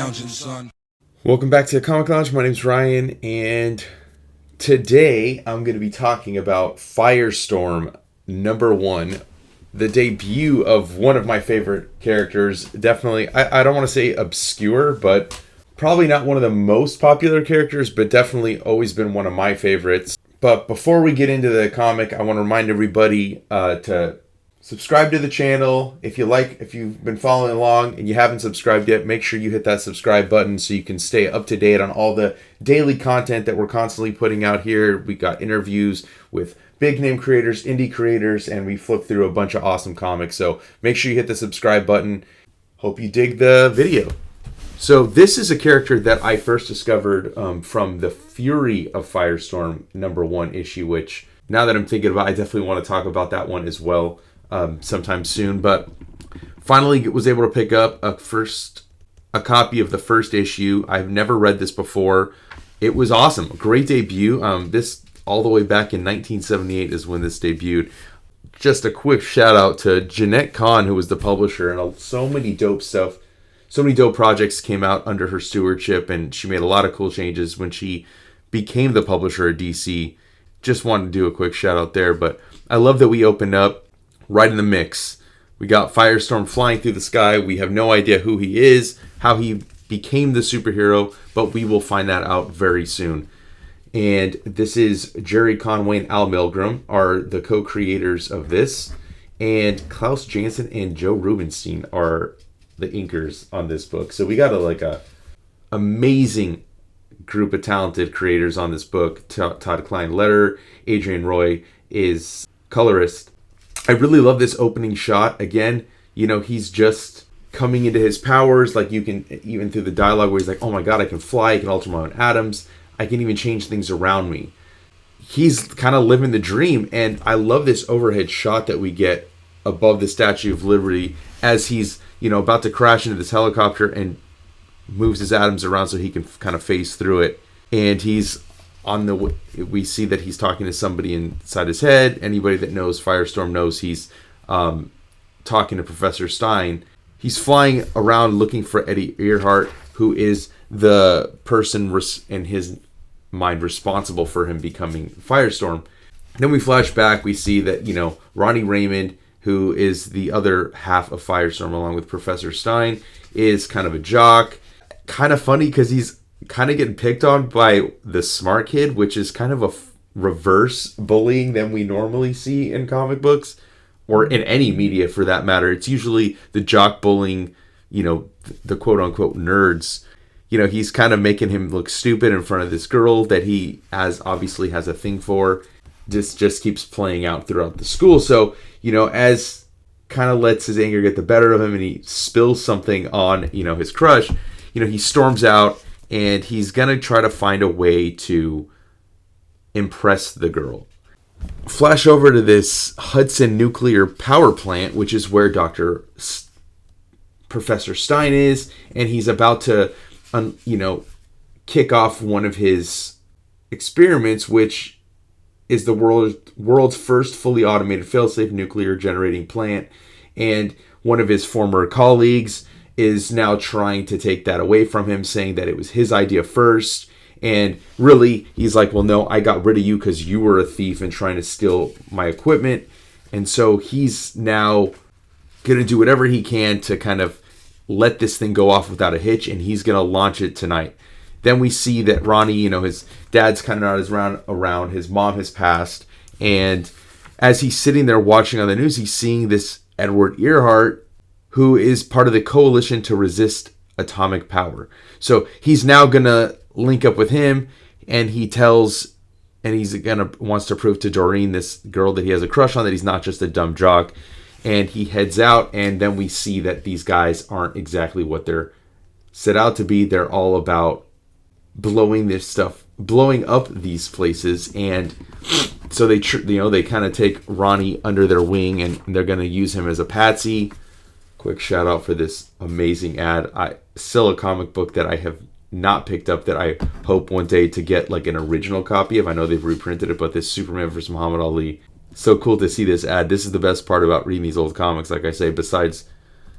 lounging, son. Welcome back to the Comic Lounge. My name's Ryan, and today I'm going to be talking about Firestorm #1, the debut of one of my favorite characters. Definitely, I don't want to say obscure, but probably not one of the most popular characters, but definitely always been one of my favorites. But before we get into the comic, I want to remind everybody to subscribe to the channel. If you've been following along and you haven't subscribed yet, make sure you hit that subscribe button so you can stay up to date on all the daily content that we're constantly putting out here. We got interviews with big name creators, indie creators, and we flip through a bunch of awesome comics. So make sure you hit the subscribe button. Hope you dig the video. So this is a character that I first discovered from the Fury of Firestorm #1 issue, which now that I'm thinking about it, I definitely want to talk about that one as well sometime soon. But finally was able to pick up a copy of the first issue. I've never read this before. It was awesome. Great debut. This all the way back in 1978 is when this debuted. Just a quick shout out to Jeanette Kahn, who was the publisher, and so many dope stuff. So many dope projects came out under her stewardship, and she made a lot of cool changes when she became the publisher of DC. Just wanted to do a quick shout out there, but I love that we opened up right in the mix. We got Firestorm flying through the sky. We have no idea who he is, how he became the superhero, but we will find that out very soon. And this is Gerry Conway and Al Milgrom are the co-creators of this, and Klaus Janson and Joe Rubinstein are the inkers on this book. So we got a amazing group of talented creators on this book. Todd Klein letter, Adrian Roy is colorist. I really love this opening shot. Again, he's just coming into his powers. Like, you can, even through the dialogue where he's like, oh my god, I can fly, I can alter my own atoms, I can even change things around me. He's kind of living the dream, and I love this overhead shot that we get above the Statue of Liberty as he's about to crash into this helicopter and moves his atoms around so he can kind of phase through it. And he's we see that he's talking to somebody inside his head. Anybody that knows Firestorm knows he's talking to Professor Stein. He's flying around looking for Eddie Earhart, who is the person in his mind responsible for him becoming Firestorm. Then we flash back. We see that, Ronnie Raymond, who is the other half of Firestorm along with Professor Stein, is kind of a jock. Kind of funny because he's kind of getting picked on by the smart kid, which is kind of a reverse bullying than we normally see in comic books or in any media for that matter. It's usually the jock bullying, the quote unquote nerds. He's kind of making him look stupid in front of this girl that he obviously has a thing for. This just keeps playing out throughout the school. So, as kind of lets his anger get the better of him and he spills something on, his crush, he storms out and he's going to try to find a way to impress the girl. Flash over to this Hudson nuclear power plant, which is where Professor Stein is, and he's about to, kick off one of his experiments, which is the world's first fully automated failsafe nuclear generating plant. And one of his former colleagues is now trying to take that away from him, saying that it was his idea first. And really, he's like, well, no, I got rid of you because you were a thief and trying to steal my equipment. And so he's now going to do whatever he can to kind of let this thing go off without a hitch, and he's going to launch it tonight. Then we see that Ronnie, his dad's kind of not around, his mom has passed, and as he's sitting there watching on the news, he's seeing this Edward Earhart, who is part of the coalition to resist atomic power. So he's now going to link up with him, and wants to prove to Doreen, this girl that he has a crush on, that he's not just a dumb jock. And he heads out, and then we see that these guys aren't exactly what they're set out to be. They're all about blowing up these places, and so they kind of take Ronnie under their wing, and they're going to use him as a patsy. Quick shout out for this amazing ad. Still a comic book that I have not picked up that I hope one day to get like an original copy of. I know they've reprinted it, but this Superman vs. Muhammad Ali. So cool to see this ad. This is the best part about reading these old comics, like I say, besides,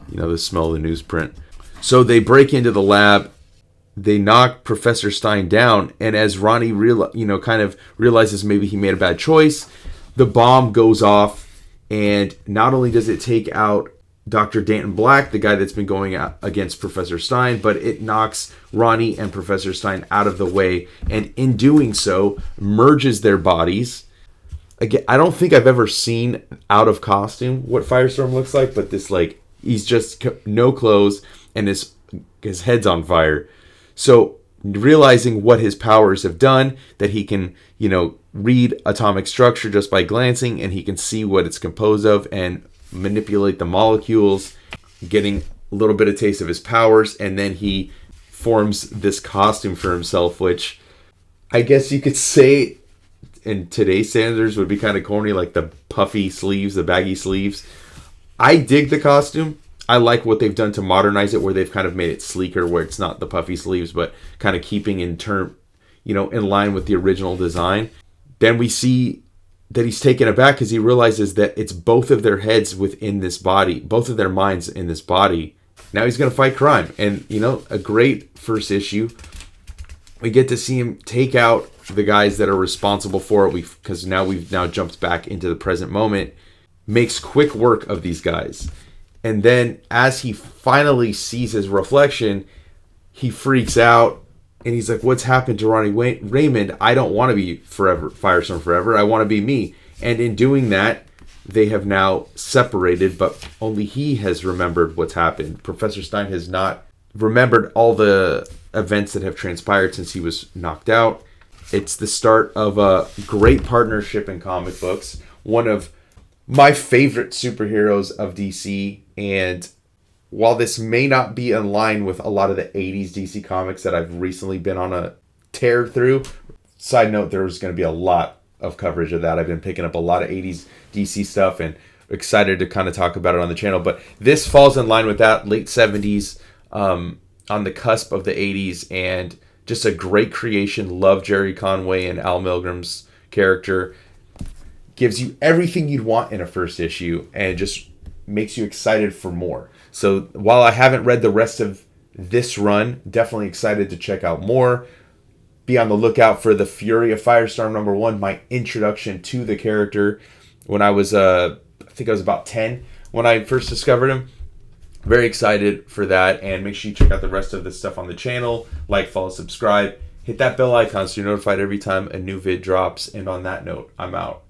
the smell of the newsprint. So they break into the lab. they knock Professor Stein down, and as Ronnie kind of realizes maybe he made a bad choice, the bomb goes off, and not only does it take out Dr. Danton Black, the guy that's been going out against Professor Stein, but it knocks Ronnie and Professor Stein out of the way, and in doing so, merges their bodies. Again, I don't think I've ever seen out of costume what Firestorm looks like, but this, like, he's just no clothes, and his head's on fire. So realizing what his powers have done, that he can, read atomic structure just by glancing, and he can see what it's composed of and manipulate the molecules, getting a little bit of taste of his powers, and then he forms this costume for himself, which I guess you could say in today's standards would be kind of corny, like the puffy sleeves, the baggy sleeves. I dig the costume. I like what they've done to modernize it, where they've kind of made it sleeker, where it's not the puffy sleeves, but kind of keeping in line with the original design. Then we see that he's taken aback because he realizes that it's both of their heads within this body, both of their minds in this body. Now he's going to fight crime. And, a great first issue. We get to see him take out the guys that are responsible for it, because we've jumped back into the present moment, makes quick work of these guys. And then as he finally sees his reflection, he freaks out and he's like, what's happened to Ronnie Raymond? I don't want to be Firestorm forever. I want to be me. And in doing that, they have now separated, but only he has remembered what's happened. Professor Stein has not remembered all the events that have transpired since he was knocked out. It's the start of a great partnership in comic books. One of my favorite superheroes of DC, and while this may not be in line with a lot of the 80s DC comics that I've recently been on a tear through, side note, there's going to be a lot of coverage of that. I've been picking up a lot of 80s DC stuff and excited to kind of talk about it on the channel, but this falls in line with that, late 70s, on the cusp of the 80s, and just a great creation. Love Gerry Conway and Al Milgrom's character. Gives you everything you'd want in a first issue and just makes you excited for more. So while I haven't read the rest of this run, definitely excited to check out more. Be on the lookout for the Fury of Firestorm #1, my introduction to the character when I was, I think I was about 10 when I first discovered him. Very excited for that, and make sure you check out the rest of this stuff on the channel. Like, follow, subscribe. Hit that bell icon so you're notified every time a new vid drops. And on that note, I'm out.